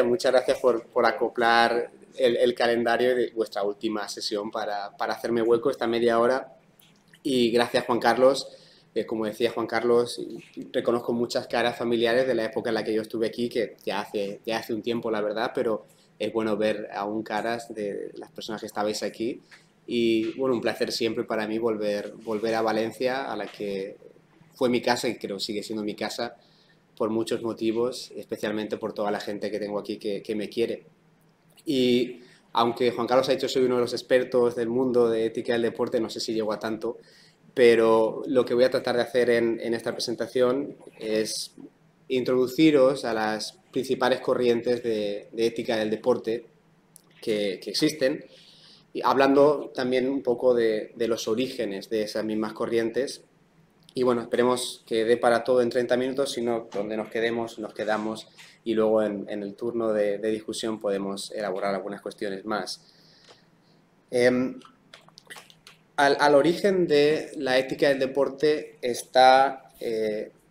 Muchas gracias por acoplar el calendario de vuestra última sesión para hacerme hueco esta media hora. Y gracias, Juan Carlos. Como decía Juan Carlos, reconozco muchas caras familiares de la época en la que yo estuve aquí, que ya hace un tiempo, la verdad, pero es bueno ver aún caras de las personas que estabais aquí. Y bueno, un placer siempre para mí volver a Valencia, a la que fue mi casa y creo sigue siendo mi casa por muchos motivos, especialmente por toda la gente que tengo aquí que me quiere. Y aunque Juan Carlos ha dicho soy uno de los expertos del mundo de ética del deporte, no sé si llego a tanto, pero lo que voy a tratar de hacer en esta presentación es introduciros a las principales corrientes de ética del deporte que existen, y hablando también un poco de los orígenes de esas mismas corrientes. Y bueno, esperemos que dé para todo en 30 minutos, si no, donde nos quedemos, nos quedamos y luego en el turno de discusión podemos elaborar algunas cuestiones más. Al origen de la ética del deporte está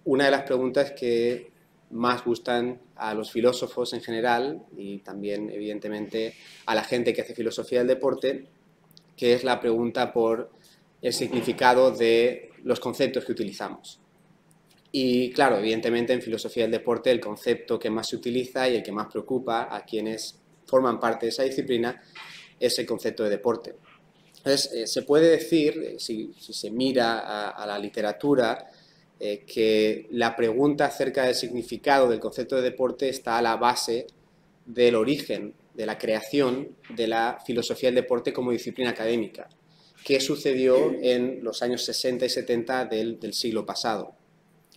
una de las preguntas que más gustan a los filósofos en general y también, evidentemente, a la gente que hace filosofía del deporte, que es la pregunta por el significado de los conceptos que utilizamos. Y claro, evidentemente en filosofía del deporte el concepto que más se utiliza y el que más preocupa a quienes forman parte de esa disciplina es el concepto de deporte. Entonces, se puede decir, si se mira a la literatura, que la pregunta acerca del significado del concepto de deporte está a la base del origen, de la creación de la filosofía del deporte como disciplina académica, que sucedió en los años 60 y 70 del siglo pasado.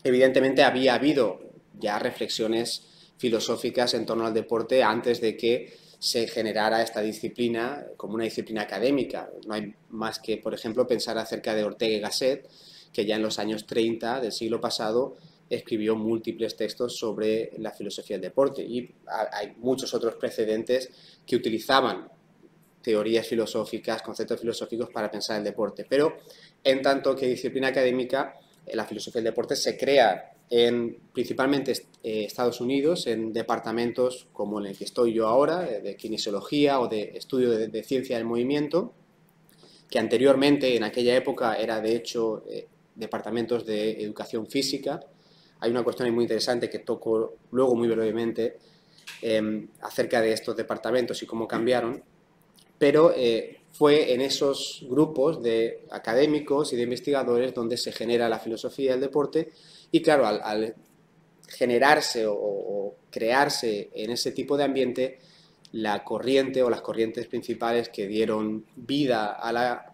Evidentemente había habido ya reflexiones filosóficas en torno al deporte antes de que se generara esta disciplina como una disciplina académica. No hay más que, por ejemplo, pensar acerca de Ortega y Gasset, que ya en los años 30 del siglo pasado escribió múltiples textos sobre la filosofía del deporte. Y hay muchos otros precedentes que utilizaban teorías filosóficas, conceptos filosóficos para pensar el deporte. Pero en tanto que disciplina académica, la filosofía del deporte se crea principalmente Estados Unidos, en departamentos como en el que estoy yo ahora, de kinesiología o de estudio de ciencia del movimiento, que anteriormente, en aquella época, era de hecho departamentos de educación física. Hay una cuestión muy interesante que toco luego muy brevemente acerca de estos departamentos y cómo cambiaron, pero fue en esos grupos de académicos y de investigadores donde se genera la filosofía del deporte. Y claro, al generarse o crearse en ese tipo de ambiente, la corriente o las corrientes principales que dieron vida a la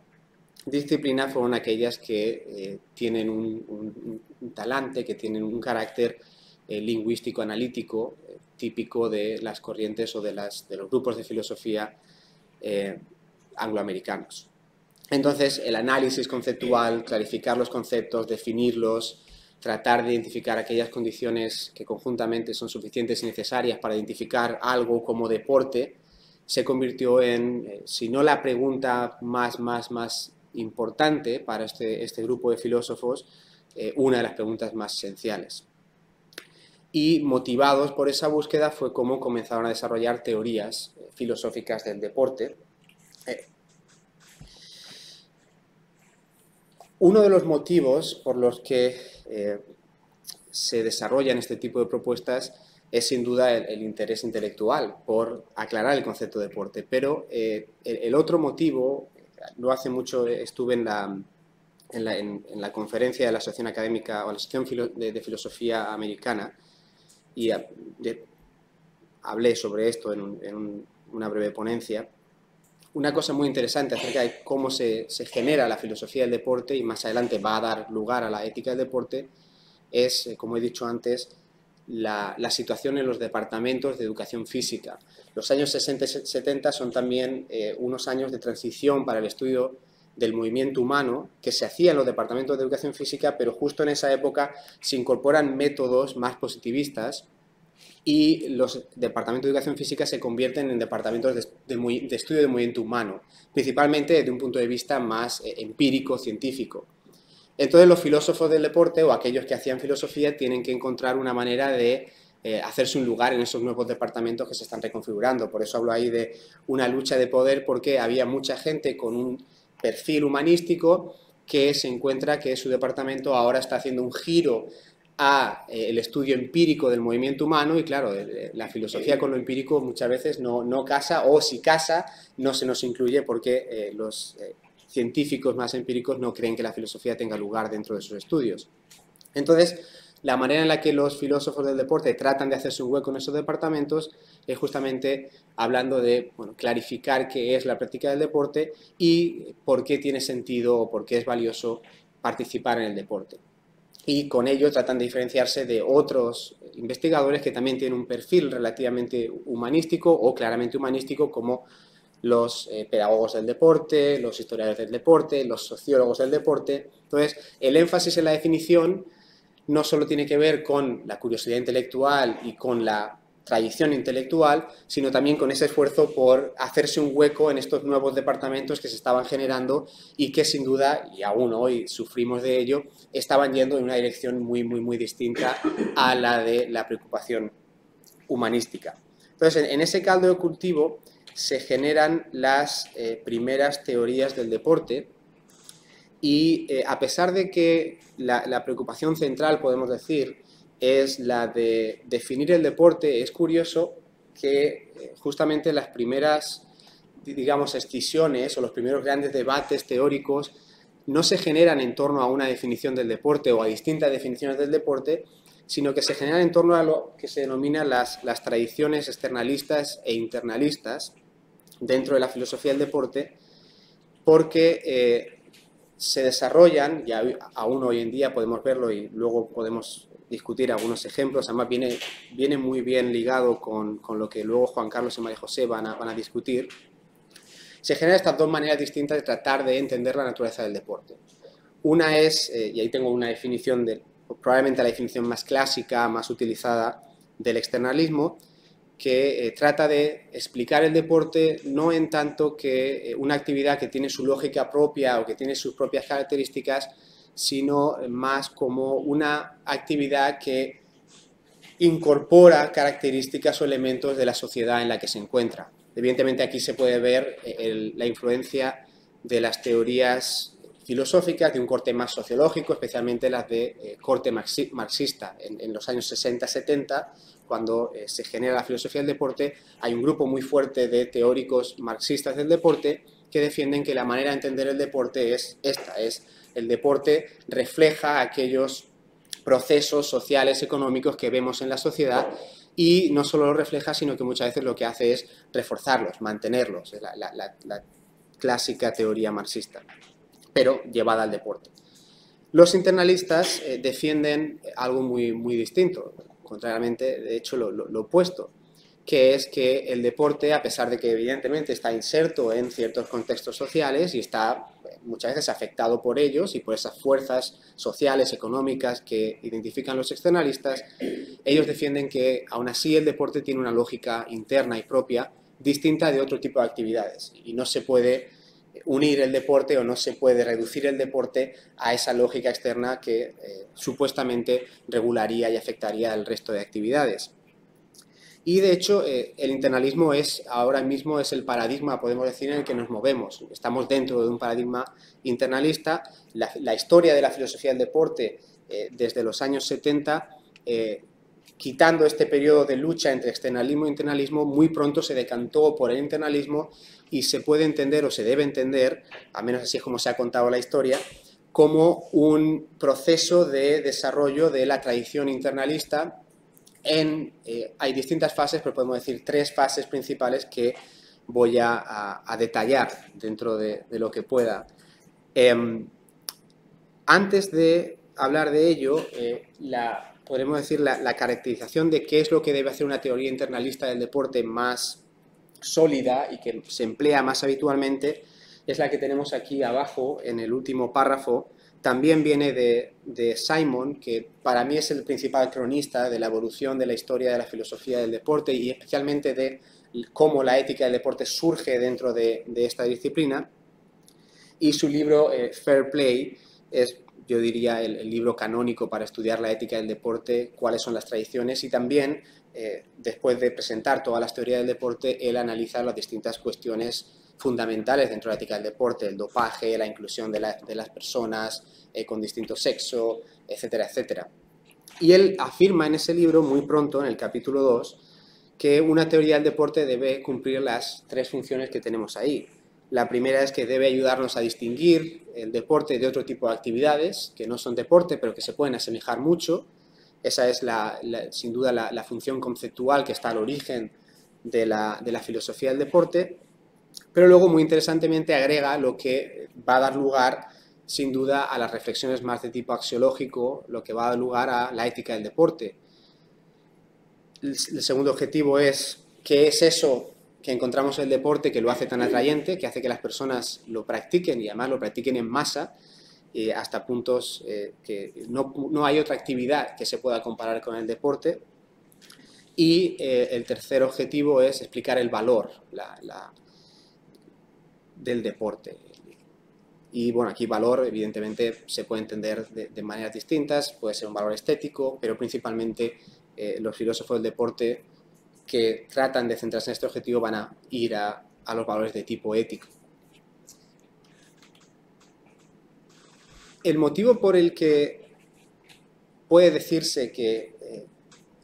disciplina fueron aquellas que tienen un talante, que tienen un carácter lingüístico-analítico típico de las corrientes o de los grupos de filosofía angloamericanos. Entonces, el análisis conceptual, clarificar los conceptos, definirlos, tratar de identificar aquellas condiciones que conjuntamente son suficientes y necesarias para identificar algo como deporte, se convirtió en, si no la pregunta más importante para este grupo de filósofos, una de las preguntas más esenciales. Y motivados por esa búsqueda fue como comenzaron a desarrollar teorías filosóficas del deporte. Uno de los motivos por los que se desarrollan este tipo de propuestas es sin duda el interés intelectual por aclarar el concepto de deporte, pero el otro motivo, no hace mucho estuve en la conferencia de la Asociación Académica o la Asociación de Filosofía Americana y hablé sobre esto en una breve ponencia. Una cosa muy interesante acerca de cómo se genera la filosofía del deporte y más adelante va a dar lugar a la ética del deporte es, como he dicho antes, la situación en los departamentos de educación física. Los años 60 y 70 son también unos años de transición para el estudio del movimiento humano que se hacía en los departamentos de educación física, pero justo en esa época se incorporan métodos más positivistas y los departamentos de educación física se convierten en departamentos de estudio del movimiento humano, principalmente desde un punto de vista más empírico, científico. Entonces los filósofos del deporte o aquellos que hacían filosofía tienen que encontrar una manera de hacerse un lugar en esos nuevos departamentos que se están reconfigurando. Por eso hablo ahí de una lucha de poder, porque había mucha gente con un perfil humanístico que se encuentra que su departamento ahora está haciendo un giro a el estudio empírico del movimiento humano y claro, la filosofía con lo empírico muchas veces no casa, o si casa no se nos incluye porque los científicos más empíricos no creen que la filosofía tenga lugar dentro de sus estudios. Entonces, la manera en la que los filósofos del deporte tratan de hacerse un hueco en esos departamentos es justamente hablando de clarificar qué es la práctica del deporte y por qué tiene sentido o por qué es valioso participar en el deporte. Y con ello tratan de diferenciarse de otros investigadores que también tienen un perfil relativamente humanístico o claramente humanístico, como los pedagogos del deporte, los historiadores del deporte, los sociólogos del deporte. Entonces, el énfasis en la definición no solo tiene que ver con la curiosidad intelectual y con la tradición intelectual, sino también con ese esfuerzo por hacerse un hueco en estos nuevos departamentos que se estaban generando y que sin duda, y aún hoy sufrimos de ello, estaban yendo en una dirección muy distinta a la de la preocupación humanística. Entonces, en ese caldo de cultivo se generan las primeras teorías del deporte y a pesar de que la preocupación central, podemos decir, es la de definir el deporte, es curioso que justamente las primeras, digamos, escisiones o los primeros grandes debates teóricos no se generan en torno a una definición del deporte o a distintas definiciones del deporte, sino que se generan en torno a lo que se denomina las tradiciones externalistas e internalistas dentro de la filosofía del deporte, porque se desarrollan, y aún hoy en día podemos verlo y luego podemos discutir algunos ejemplos, además viene muy bien ligado con lo que luego Juan Carlos y María José van a discutir. Se generan estas dos maneras distintas de tratar de entender la naturaleza del deporte. Una es, y ahí tengo una definición, probablemente la definición más clásica, más utilizada del externalismo, que trata de explicar el deporte no en tanto que una actividad que tiene su lógica propia o que tiene sus propias características, sino más como una actividad que incorpora características o elementos de la sociedad en la que se encuentra. Evidentemente aquí se puede ver la influencia de las teorías filosóficas de un corte más sociológico, especialmente las de corte marxista. En los años 60-70, cuando se genera la filosofía del deporte, hay un grupo muy fuerte de teóricos marxistas del deporte que defienden que la manera de entender el deporte es esta, el deporte refleja aquellos procesos sociales, económicos que vemos en la sociedad y no solo lo refleja, sino que muchas veces lo que hace es reforzarlos, mantenerlos, la clásica teoría marxista, pero llevada al deporte. Los internalistas defienden algo muy distinto, contrariamente, de hecho, lo opuesto, que es que el deporte, a pesar de que evidentemente está inserto en ciertos contextos sociales y está muchas veces afectado por ellos y por esas fuerzas sociales, económicas que identifican los externalistas, ellos defienden que aún así el deporte tiene una lógica interna y propia distinta de otro tipo de actividades y no se puede unir el deporte o no se puede reducir el deporte a esa lógica externa que supuestamente regularía y afectaría el resto de actividades. Y de hecho el internalismo ahora mismo es el paradigma, podemos decir, en el que nos movemos. Estamos dentro de un paradigma internalista. La historia de la filosofía del deporte desde los años 70, quitando este periodo de lucha entre externalismo e internalismo, muy pronto se decantó por el internalismo y se puede entender o se debe entender, al menos así es como se ha contado la historia, como un proceso de desarrollo de la tradición internalista. Hay distintas fases, pero podemos decir 3 fases principales que voy a detallar dentro de lo que pueda. Antes de hablar de ello, podremos decir la caracterización de qué es lo que debe hacer una teoría internalista del deporte más sólida y que se emplea más habitualmente es la que tenemos aquí abajo en el último párrafo. También viene de Simon, que para mí es el principal cronista de la evolución de la historia de la filosofía del deporte y especialmente de cómo la ética del deporte surge dentro de esta disciplina. Y su libro Fair Play es yo diría, el libro canónico para estudiar la ética del deporte, cuáles son las tradiciones y también, después de presentar todas las teorías del deporte, él analiza las distintas cuestiones fundamentales dentro de la ética del deporte, el dopaje, la inclusión de las personas con distinto sexo, etcétera, etcétera. Y él afirma en ese libro, muy pronto, en el capítulo 2, que una teoría del deporte debe cumplir las 3 funciones que tenemos ahí. La primera es que debe ayudarnos a distinguir el deporte de otro tipo de actividades, que no son deporte, pero que se pueden asemejar mucho. Esa es, sin duda, la función conceptual que está al origen de la filosofía del deporte. Pero luego, muy interesantemente, agrega lo que va a dar lugar, sin duda, a las reflexiones más de tipo axiológico, lo que va a dar lugar a la ética del deporte. El segundo objetivo es, ¿qué es eso que encontramos en el deporte que lo hace tan atrayente, que hace que las personas lo practiquen y además lo practiquen en masa, hasta puntos que no hay otra actividad que se pueda comparar con el deporte? Y el tercer objetivo es explicar el valor del deporte. Y bueno, aquí valor evidentemente se puede entender de maneras distintas, puede ser un valor estético, pero principalmente los filósofos del deporte que tratan de centrarse en este objetivo van a ir a los valores de tipo ético. El motivo por el que puede decirse que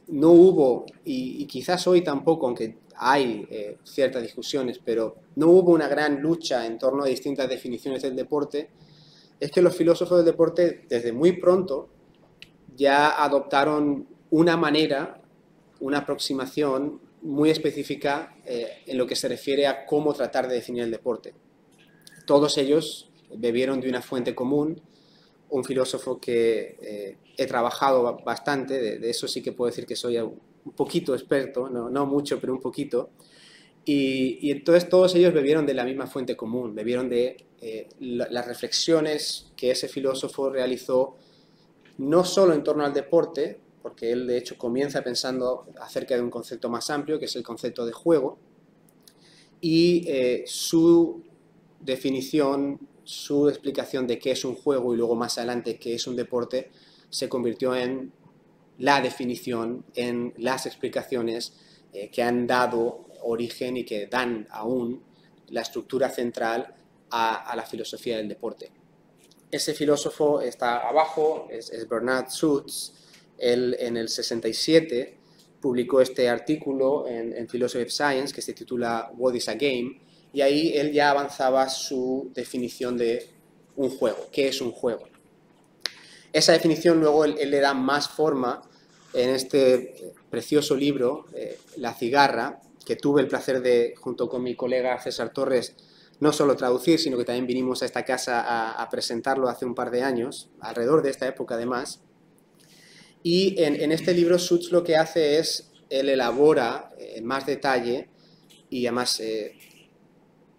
no hubo, y quizás hoy tampoco, aunque hay ciertas discusiones, pero no hubo una gran lucha en torno a distintas definiciones del deporte, es que los filósofos del deporte desde muy pronto ya adoptaron una manera, una aproximación muy específica en lo que se refiere a cómo tratar de definir el deporte. Todos ellos bebieron de una fuente común, un filósofo que he trabajado bastante, de eso sí que puedo decir que soy un poquito experto, no mucho, pero un poquito, y entonces todos ellos bebieron de la misma fuente común, bebieron de las reflexiones que ese filósofo realizó no solo en torno al deporte, porque él de hecho comienza pensando acerca de un concepto más amplio, que es el concepto de juego, y su definición, su explicación de qué es un juego y luego más adelante qué es un deporte, se convirtió en la definición, en las explicaciones que han dado origen y que dan aún la estructura central a la filosofía del deporte. Ese filósofo está abajo, es Bernard Suits. Él en el 67 publicó este artículo en Philosophy of Science que se titula What is a Game, y ahí él ya avanzaba su definición de un juego. ¿Qué es un juego? Esa definición luego él le da más forma en este precioso libro, La cigarra, que tuve el placer de, junto con mi colega César Torres, no solo traducir, sino que también vinimos a esta casa a presentarlo hace un par de años, alrededor de esta época además. Y en este libro Suits lo que hace es, él elabora en más detalle y además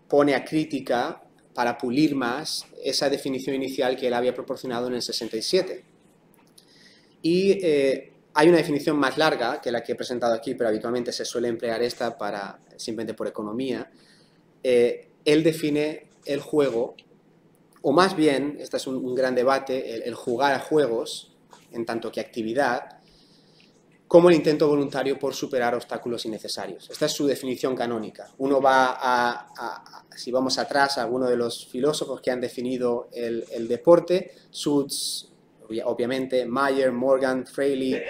pone a crítica para pulir más esa definición inicial que él había proporcionado en el 67. Y hay una definición más larga que la que he presentado aquí, pero habitualmente se suele emplear esta simplemente por economía. Él define el juego, o más bien, este es un gran debate, el jugar a juegos, en tanto que actividad, como el intento voluntario por superar obstáculos innecesarios. Esta es su definición canónica. Uno va si vamos atrás, a alguno de los filósofos que han definido el deporte, Suits, obviamente, Mayer, Morgan, Fraley,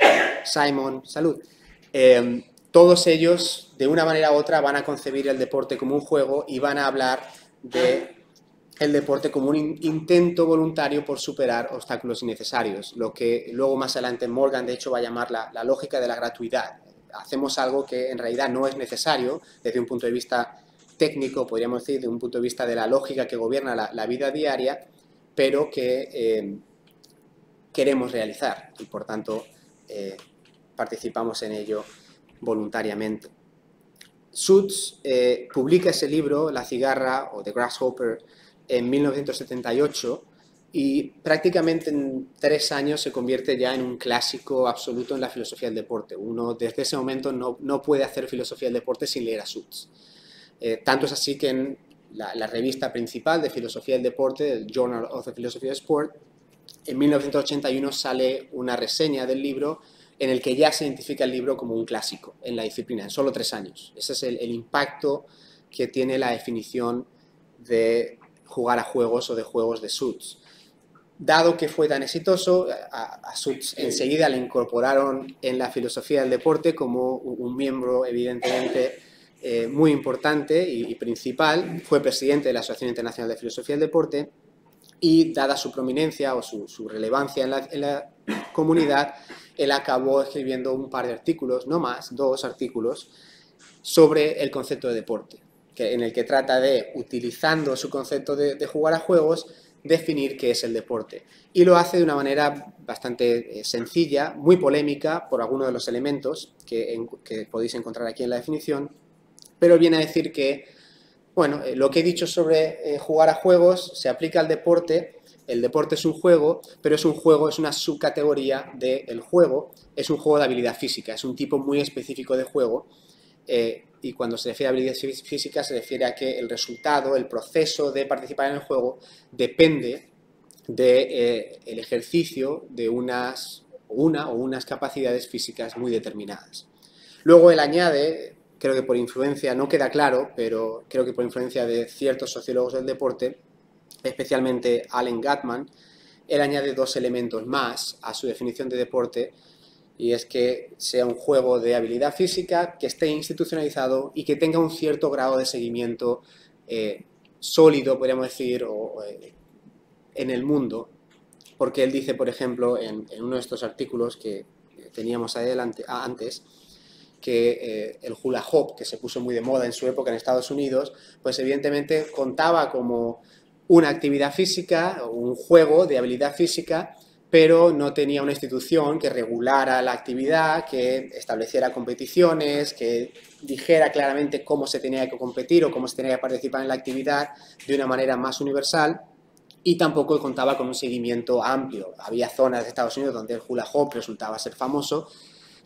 Simon, salud. Todos ellos, de una manera u otra, van a concebir el deporte como un juego y van a hablar de el deporte como un intento voluntario por superar obstáculos innecesarios, lo que luego más adelante Morgan de hecho va a llamar la lógica de la gratuidad. Hacemos algo que en realidad no es necesario desde un punto de vista técnico, podríamos decir, de un punto de vista de la lógica que gobierna la vida diaria, pero que queremos realizar y por tanto participamos en ello voluntariamente. Suits publica ese libro, La cigarra o The Grasshopper, en 1978 y prácticamente en 3 años se convierte ya en un clásico absoluto en la filosofía del deporte. Uno desde ese momento no puede hacer filosofía del deporte sin leer a Suits. Tanto es así que en la revista principal de filosofía del deporte, el Journal of the Philosophy of Sport, en 1981 sale una reseña del libro en el que ya se identifica el libro como un clásico en la disciplina, en solo 3 años. Ese es el impacto que tiene la definición de jugar a juegos o de juegos de Suits. Dado que fue tan exitoso, a Suits enseguida le incorporaron en la filosofía del deporte como un miembro evidentemente muy importante y principal. Fue presidente de la Asociación Internacional de Filosofía del Deporte y, dada su prominencia o su relevancia en la comunidad, él acabó escribiendo un par de artículos, no más, 2 artículos, sobre el concepto de deporte, en el que trata de, utilizando su concepto de jugar a juegos, definir qué es el deporte. Y lo hace de una manera bastante sencilla, muy polémica por algunos de los elementos que podéis encontrar aquí en la definición, pero viene a decir que, bueno, lo que he dicho sobre jugar a juegos se aplica al deporte. El deporte es un juego, pero es un juego, es una subcategoría del juego, es un juego de habilidad física, es un tipo muy específico de juego. Y cuando se refiere a habilidad física se refiere a que el resultado, el proceso de participar en el juego depende del ejercicio de una o unas capacidades físicas muy determinadas. Luego él añade, creo que por influencia, no queda claro, pero creo que por influencia de ciertos sociólogos del deporte, especialmente Allen Gatman, él añade 2 elementos más a su definición de deporte, y es que sea un juego de habilidad física, que esté institucionalizado y que tenga un cierto grado de seguimiento sólido, podríamos decir, en el mundo, porque él dice, por ejemplo, en uno de estos artículos que teníamos antes, que el hula hoop, que se puso muy de moda en su época en Estados Unidos, pues evidentemente contaba como una actividad física, un juego de habilidad física, pero no tenía una institución que regulara la actividad, que estableciera competiciones, que dijera claramente cómo se tenía que competir o cómo se tenía que participar en la actividad de una manera más universal, y tampoco contaba con un seguimiento amplio. Había zonas de Estados Unidos donde el hula hoop resultaba ser famoso,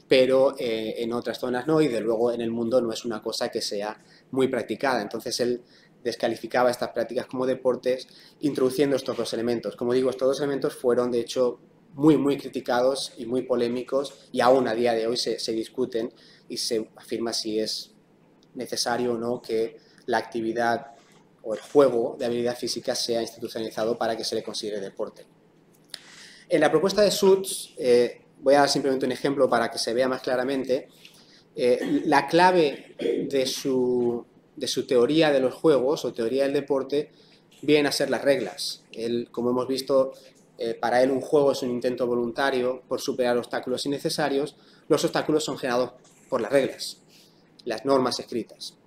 pero en otras zonas no, y de luego en el mundo no es una cosa que sea muy practicada. Entonces él descalificaba estas prácticas como deportes, introduciendo estos 2 elementos. Como digo, estos 2 elementos fueron de hecho muy criticados y muy polémicos, y aún a día de hoy se discuten y se afirma si es necesario o no que la actividad o el juego de habilidad física sea institucionalizado para que se le considere deporte. En la propuesta de Suits, voy a dar simplemente un ejemplo para que se vea más claramente. La clave de su teoría de los juegos o teoría del deporte vienen a ser las reglas. Él, como hemos visto, para él un juego es un intento voluntario por superar obstáculos innecesarios. Los obstáculos son generados por las reglas, las normas escritas.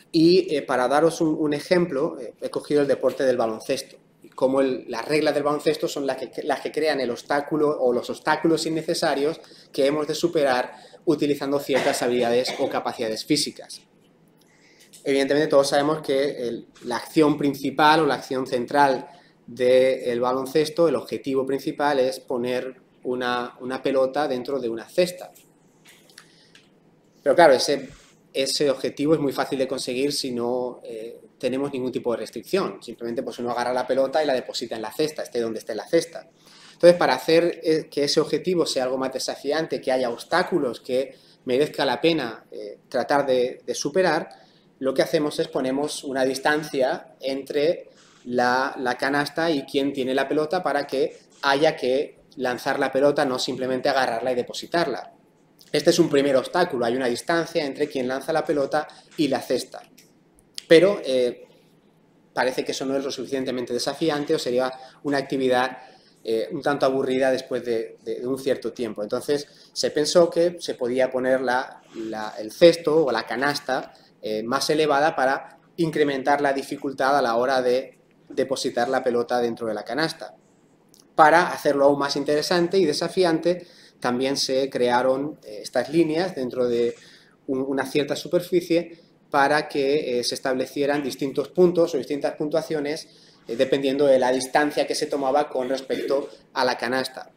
Y para daros un ejemplo, he cogido el deporte del baloncesto. Como las reglas del baloncesto son las que crean el obstáculo o los obstáculos innecesarios que hemos de superar utilizando ciertas habilidades o capacidades físicas. Evidentemente todos sabemos que la acción principal o la acción central del baloncesto, el objetivo principal es poner una pelota dentro de una cesta. Pero claro, ese objetivo es muy fácil de conseguir si no tenemos ningún tipo de restricción. Simplemente pues uno agarra la pelota y la deposita en la cesta, esté donde esté la cesta. Entonces, para hacer que ese objetivo sea algo más desafiante, que haya obstáculos que merezca la pena tratar de superar, lo que hacemos es ponemos una distancia entre la canasta y quien tiene la pelota para que haya que lanzar la pelota, no simplemente agarrarla y depositarla. Este es un primer obstáculo, hay una distancia entre quien lanza la pelota y la cesta. Pero parece que eso no es lo suficientemente desafiante o sería una actividad un tanto aburrida después de un cierto tiempo. Entonces se pensó que se podía poner el cesto o la canasta más elevada para incrementar la dificultad a la hora de depositar la pelota dentro de la canasta. Para hacerlo aún más interesante y desafiante, también se crearon estas líneas dentro de una cierta superficie para que se establecieran distintos puntos o distintas puntuaciones dependiendo de la distancia que se tomaba con respecto a la canasta.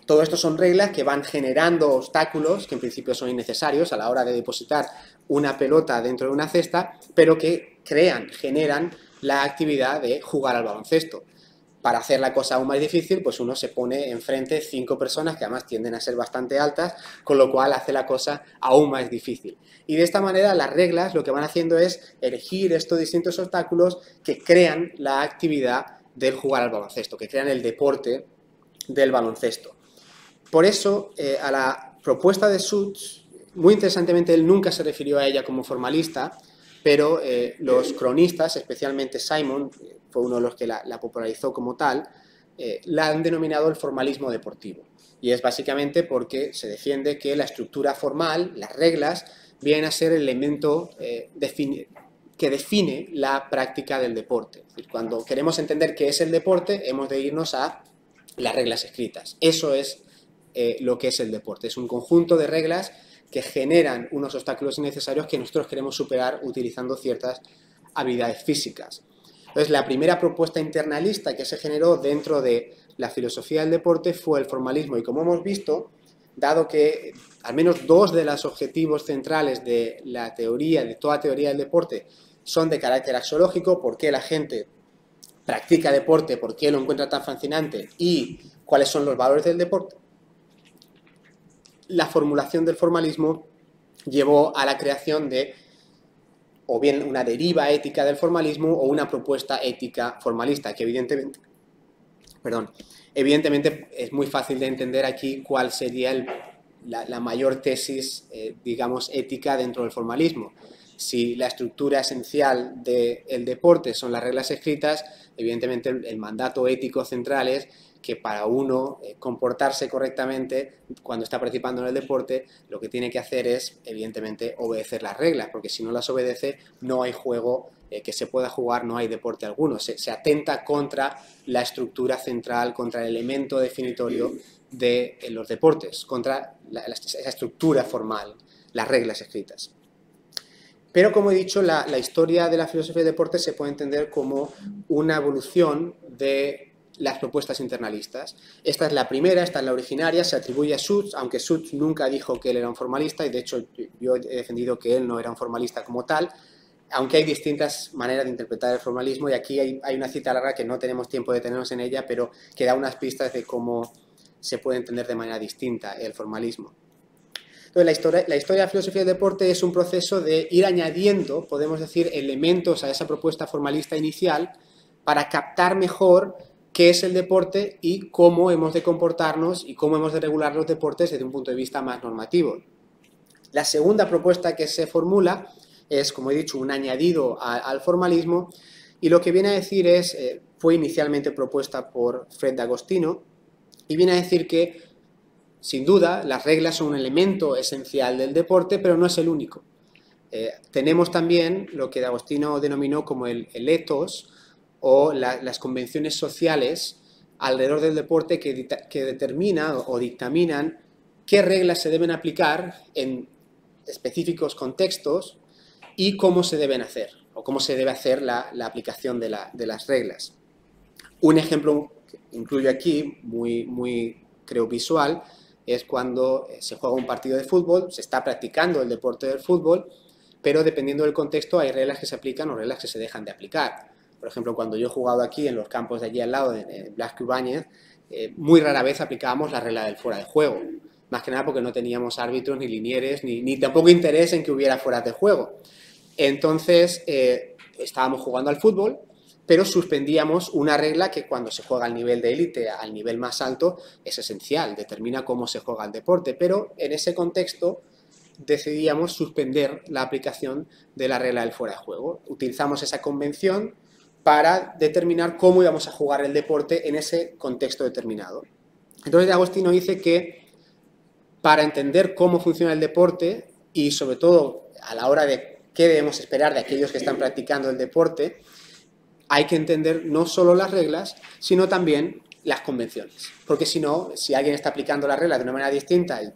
Todo esto son reglas que van generando obstáculos que en principio son innecesarios a la hora de depositar una pelota dentro de una cesta, pero que generan la actividad de jugar al baloncesto. para hacer la cosa aún más difícil, pues uno se pone enfrente 5 personas que además tienden a ser bastante altas, con lo cual hace la cosa aún más difícil. Y de esta manera las reglas lo que van haciendo es elegir estos distintos obstáculos que crean la actividad del jugar al baloncesto, que crean el deporte del baloncesto. Por eso, a la propuesta de Suits, muy interesantemente, él nunca se refirió a ella como formalista, pero los cronistas, especialmente Simon, fue uno de los que la popularizó como tal, la han denominado el formalismo deportivo. Y es básicamente porque se defiende que la estructura formal, las reglas, vienen a ser el elemento que define la práctica del deporte. Es decir, cuando queremos entender qué es el deporte, hemos de irnos a las reglas escritas. Eso es lo que es el deporte. Es un conjunto de reglas que generan unos obstáculos innecesarios que nosotros queremos superar utilizando ciertas habilidades físicas. Entonces, la primera propuesta internalista que se generó dentro de la filosofía del deporte fue el formalismo. Y como hemos visto, dado que al menos 2 de los objetivos centrales de la teoría, de toda teoría del deporte, son de carácter axiológico, por qué la gente practica deporte, por qué lo encuentra tan fascinante y cuáles son los valores del deporte, la formulación del formalismo llevó a la creación de o bien una deriva ética del formalismo o una propuesta ética formalista, que evidentemente es muy fácil de entender aquí cuál sería la mayor tesis, digamos, ética dentro del formalismo. Si la estructura esencial del deporte son las reglas escritas, evidentemente el mandato ético central es que para uno comportarse correctamente cuando está participando en el deporte, lo que tiene que hacer es, evidentemente, obedecer las reglas, porque si no las obedece, no hay juego que se pueda jugar, no hay deporte alguno. Se atenta contra la estructura central, contra el elemento definitorio de los deportes, contra esa estructura formal, las reglas escritas. Pero, como he dicho, la historia de la filosofía del deporte se puede entender como una evolución de las propuestas internalistas. Esta es la primera, esta es la originaria, se atribuye a Suits, aunque Suits nunca dijo que él era un formalista, y de hecho yo he defendido que él no era un formalista como tal, aunque hay distintas maneras de interpretar el formalismo, y aquí hay una cita larga que no tenemos tiempo de detenernos en ella, pero que da unas pistas de cómo se puede entender de manera distinta el formalismo. Entonces, la historia de la filosofía del deporte es un proceso de ir añadiendo, podemos decir, elementos a esa propuesta formalista inicial para captar mejor qué es el deporte y cómo hemos de comportarnos y cómo hemos de regular los deportes desde un punto de vista más normativo. La segunda propuesta que se formula es, como he dicho, un añadido al formalismo, y lo que viene a decir es, fue inicialmente propuesta por Fred D'Agostino, y viene a decir que sin duda, las reglas son un elemento esencial del deporte, pero no es el único. Tenemos también lo que D'Agostino denominó como el ethos o las convenciones sociales alrededor del deporte que determinan o dictaminan qué reglas se deben aplicar en específicos contextos y cómo se deben hacer o cómo se debe hacer la aplicación de las reglas. Un ejemplo que incluyo aquí, muy creo visual, es cuando se juega un partido de fútbol, se está practicando el deporte del fútbol, pero dependiendo del contexto hay reglas que se aplican o reglas que se dejan de aplicar. Por ejemplo, cuando yo he jugado aquí en los campos de allí al lado, en Blasco Ibáñez, muy rara vez aplicábamos la regla del fuera de juego. Más que nada porque no teníamos árbitros, ni linieres, ni tampoco interés en que hubiera fuera de juego. Entonces, estábamos jugando al fútbol, pero suspendíamos una regla que cuando se juega al nivel de élite, al nivel más alto, es esencial, determina cómo se juega el deporte, pero en ese contexto decidíamos suspender la aplicación de la regla del fuera de juego. Utilizamos esa convención para determinar cómo íbamos a jugar el deporte en ese contexto determinado. Entonces, D'Agostino dice que para entender cómo funciona el deporte y sobre todo a la hora de qué debemos esperar de aquellos que están practicando el deporte, hay que entender no solo las reglas, sino también las convenciones. Porque si no, si alguien está aplicando las reglas de una manera distinta y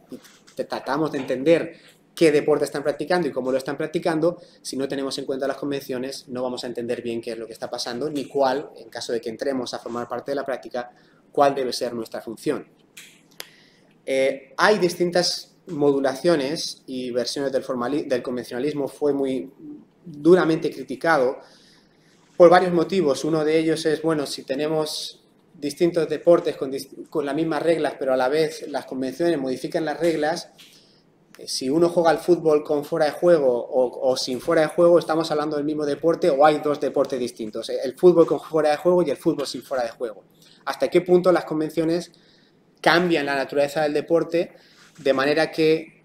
tratamos de entender qué deporte están practicando y cómo lo están practicando, si no tenemos en cuenta las convenciones, no vamos a entender bien qué es lo que está pasando, ni cuál, en caso de que entremos a formar parte de la práctica, cuál debe ser nuestra función. Hay distintas modulaciones y versiones del convencionalismo. Fue muy duramente criticado por varios motivos. Uno de ellos es, bueno, si tenemos distintos deportes con las mismas reglas, pero a la vez las convenciones modifican las reglas, si uno juega al fútbol con fuera de juego o sin fuera de juego, estamos hablando del mismo deporte o hay dos deportes distintos, el fútbol con fuera de juego y el fútbol sin fuera de juego. ¿Hasta qué punto las convenciones cambian la naturaleza del deporte de manera que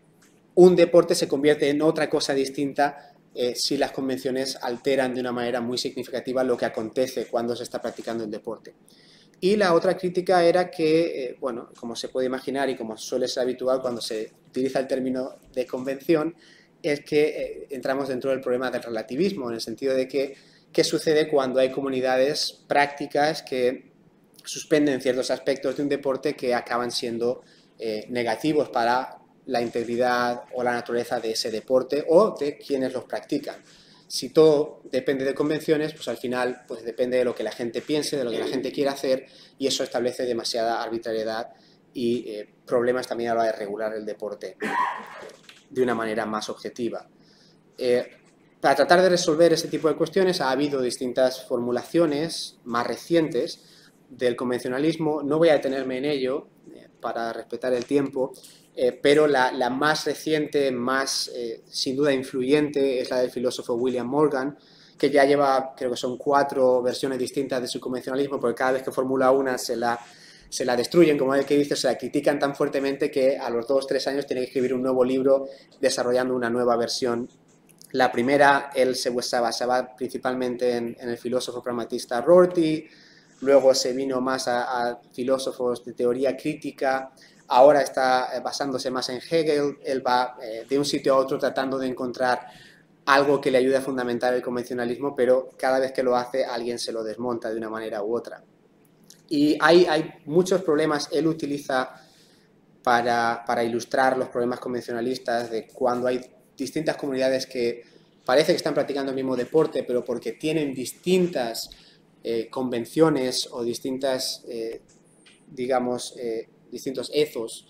un deporte se convierte en otra cosa distinta si las convenciones alteran de una manera muy significativa lo que acontece cuando se está practicando el deporte? Y la otra crítica era que, bueno, como se puede imaginar y como suele ser habitual cuando se utiliza el término de convención, es que entramos dentro del problema del relativismo, en el sentido de que qué sucede cuando hay comunidades prácticas que suspenden ciertos aspectos de un deporte que acaban siendo negativos para la integridad o la naturaleza de ese deporte o de quienes los practican. Si todo depende de convenciones, pues al final pues depende de lo que la gente piense, de lo que la gente quiera hacer, y eso establece demasiada arbitrariedad y problemas también a la hora de regular el deporte de una manera más objetiva. Para tratar de resolver ese tipo de cuestiones ha habido distintas formulaciones más recientes del convencionalismo. No voy a detenerme en ello para respetar el tiempo, pero la más reciente, más sin duda influyente, es la del filósofo William Morgan, que ya lleva, creo que son 4 versiones distintas de su convencionalismo, porque cada vez que formula una se la destruyen, como el que dice, se la critican tan fuertemente que a los 2 o 3 años tiene que escribir un nuevo libro desarrollando una nueva versión. La primera, él se basaba principalmente en el filósofo pragmatista Rorty, luego se vino más a filósofos de teoría crítica, ahora está basándose más en Hegel. Él va de un sitio a otro tratando de encontrar algo que le ayude a fundamentar el convencionalismo, pero cada vez que lo hace alguien se lo desmonta de una manera u otra. Y hay muchos problemas. Él utiliza para ilustrar los problemas convencionalistas de cuando hay distintas comunidades que parece que están practicando el mismo deporte, pero porque tienen distintas convenciones o distintas, distintos ethos,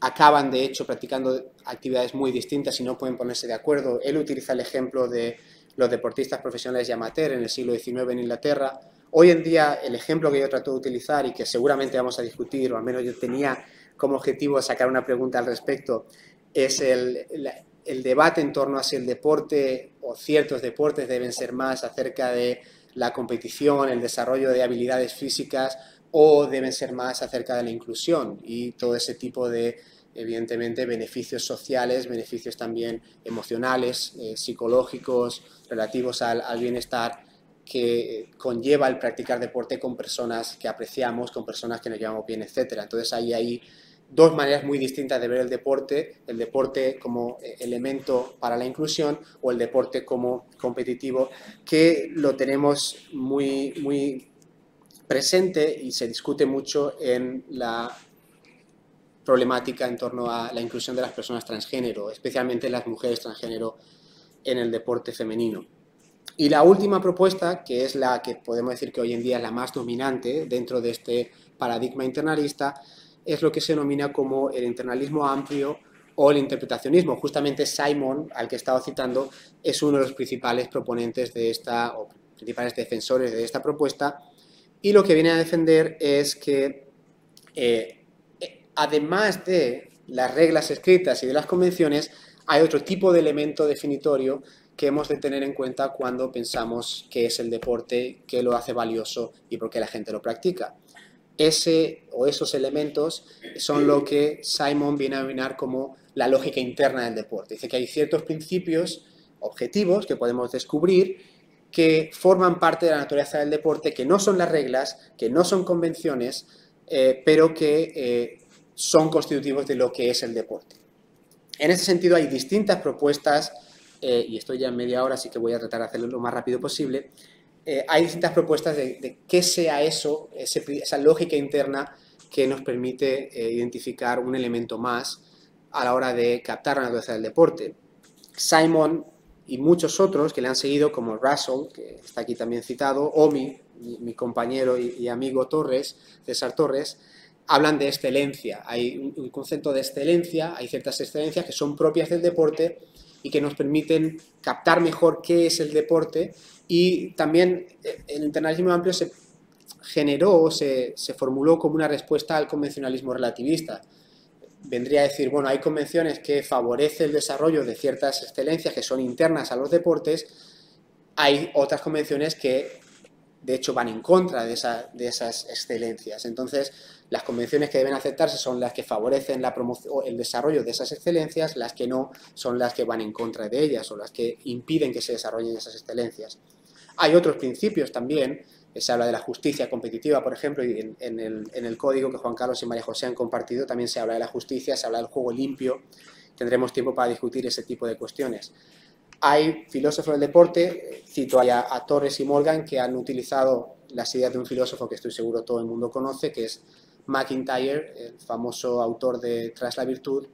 acaban de hecho practicando actividades muy distintas y no pueden ponerse de acuerdo. Él utiliza el ejemplo de los deportistas profesionales y amateur en el siglo XIX en Inglaterra. Hoy en día el ejemplo que yo trato de utilizar y que seguramente vamos a discutir, o al menos yo tenía como objetivo sacar una pregunta al respecto, es el debate en torno a si el deporte o ciertos deportes deben ser más acerca de la competición, el desarrollo de habilidades físicas, o deben ser más acerca de la inclusión y todo ese tipo de, evidentemente, beneficios sociales, beneficios también emocionales, psicológicos, relativos al bienestar que conlleva el practicar deporte con personas que apreciamos, con personas que nos llevamos bien, etc. Entonces hay 2 maneras muy distintas de ver el deporte como elemento para la inclusión o el deporte como competitivo, que lo tenemos muy, muy presente y se discute mucho en la problemática en torno a la inclusión de las personas transgénero, especialmente las mujeres transgénero en el deporte femenino. Y la última propuesta, que es la que podemos decir que hoy en día es la más dominante dentro de este paradigma internalista, es lo que se denomina como el internalismo amplio o el interpretacionismo. Justamente Simon, al que he estado citando, es uno de los principales proponentes de esta, o principales defensores de esta propuesta, y lo que viene a defender es que además de las reglas escritas y de las convenciones, hay otro tipo de elemento definitorio que hemos de tener en cuenta cuando pensamos qué es el deporte, qué lo hace valioso y por qué la gente lo practica. Ese o esos elementos son lo que Simon viene a denominar como la lógica interna del deporte. Dice que hay ciertos principios objetivos que podemos descubrir que forman parte de la naturaleza del deporte, que no son las reglas, que no son convenciones, pero que son constitutivos de lo que es el deporte. En ese sentido hay distintas propuestas, y estoy ya en media hora, así que voy a tratar de hacerlo lo más rápido posible. Hay distintas propuestas de qué sea eso, esa lógica interna que nos permite identificar un elemento más a la hora de captar la naturaleza del deporte. Simon y muchos otros que le han seguido, como Russell, que está aquí también citado, o mi compañero y amigo Torres, César Torres, hablan de excelencia. Hay un concepto de excelencia, hay ciertas excelencias que son propias del deporte y que nos permiten captar mejor qué es el deporte, y también el internalismo amplio se generó o se formuló como una respuesta al convencionalismo relativista. Vendría a decir, bueno, hay convenciones que favorecen el desarrollo de ciertas excelencias que son internas a los deportes, hay otras convenciones que de hecho van en contra de esas excelencias. Entonces, las convenciones que deben aceptarse son las que favorecen la promoción, el desarrollo de esas excelencias, las que no son las que van en contra de ellas o las que impiden que se desarrollen esas excelencias. Hay otros principios también, se habla de la justicia competitiva, por ejemplo, y en el código que Juan Carlos y María José han compartido también se habla de la justicia, se habla del juego limpio. Tendremos tiempo para discutir ese tipo de cuestiones. Hay filósofos del deporte, cito a Torres y Morgan, que han utilizado las ideas de un filósofo que estoy seguro todo el mundo conoce, que es McIntyre, el famoso autor de Tras la virtud,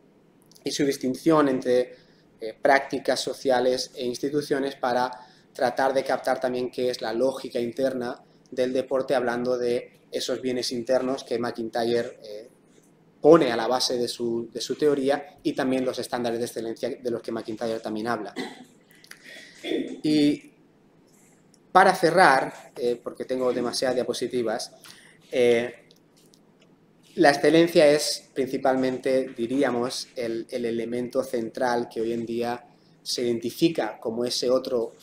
y su distinción entre prácticas sociales e instituciones para tratar de captar también qué es la lógica interna del deporte, hablando de esos bienes internos que McIntyre pone a la base de su teoría, y también los estándares de excelencia de los que McIntyre también habla. Y para cerrar, porque tengo demasiadas diapositivas, la excelencia es principalmente, diríamos, el elemento central que hoy en día se identifica como ese otro,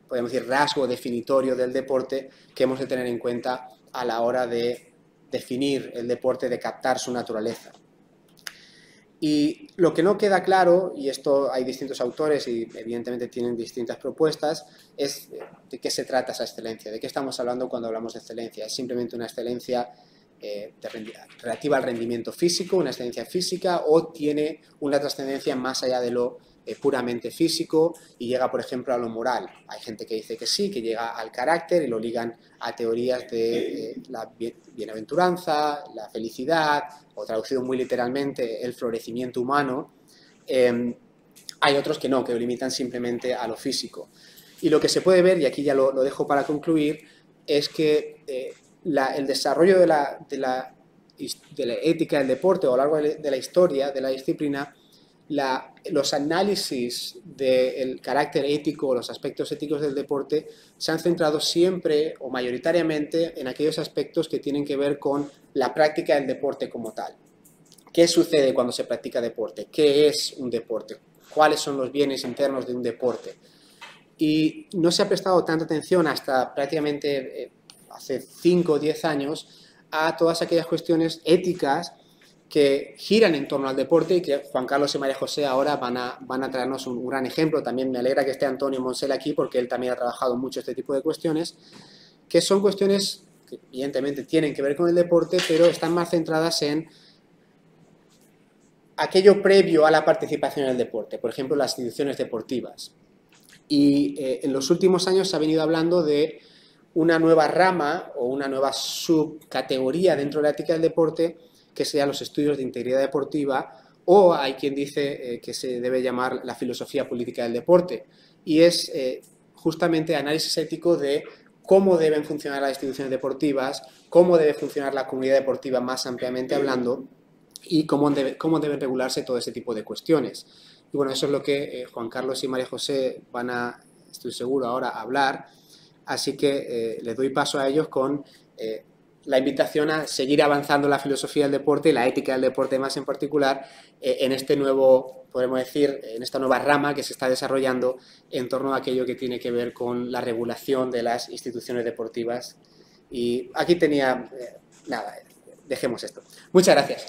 podemos decir, rasgo definitorio del deporte que hemos de tener en cuenta a la hora de definir el deporte, de captar su naturaleza. Y lo que no queda claro, y esto hay distintos autores y evidentemente tienen distintas propuestas, es de qué se trata esa excelencia, de qué estamos hablando cuando hablamos de excelencia. ¿Es simplemente una excelencia relativa al rendimiento físico, una excelencia física, o tiene una trascendencia más allá de lo puramente físico y llega, por ejemplo, a lo moral? Hay gente que dice que sí, que llega al carácter y lo ligan a teorías de la bienaventuranza, la felicidad, o traducido muy literalmente, el florecimiento humano. Hay otros que no, que lo limitan simplemente a lo físico. Y lo que se puede ver, y aquí ya lo dejo para concluir, es que el desarrollo de la ética del deporte a lo largo de la historia de la disciplina, los análisis del carácter ético, los aspectos éticos del deporte, se han centrado siempre o mayoritariamente en aquellos aspectos que tienen que ver con la práctica del deporte como tal. ¿Qué sucede cuando se practica deporte? ¿Qué es un deporte? ¿Cuáles son los bienes internos de un deporte? Y no se ha prestado tanta atención hasta prácticamente hace 5 o 10 años a todas aquellas cuestiones éticas que giran en torno al deporte, y que Juan Carlos y María José ahora van a traernos un gran ejemplo. También me alegra que esté Antonio Monsel aquí, porque él también ha trabajado mucho este tipo de cuestiones, que son cuestiones que evidentemente tienen que ver con el deporte, pero están más centradas en aquello previo a la participación en el deporte, por ejemplo, las instituciones deportivas. Y en los últimos años se ha venido hablando de una nueva rama o una nueva subcategoría dentro de la ética del deporte, que sean los estudios de integridad deportiva, o hay quien dice que se debe llamar la filosofía política del deporte, y es justamente análisis ético de cómo deben funcionar las instituciones deportivas, cómo debe funcionar la comunidad deportiva más ampliamente hablando, y cómo deben regularse todo ese tipo de cuestiones. Y bueno, eso es lo que Juan Carlos y María José van a, estoy seguro, ahora a hablar. Así que les doy paso a ellos con la invitación a seguir avanzando la filosofía del deporte y la ética del deporte más en particular en este nuevo, podemos decir, en esta nueva rama que se está desarrollando en torno a aquello que tiene que ver con la regulación de las instituciones deportivas. Y aquí tenía, nada, dejemos esto. Muchas gracias.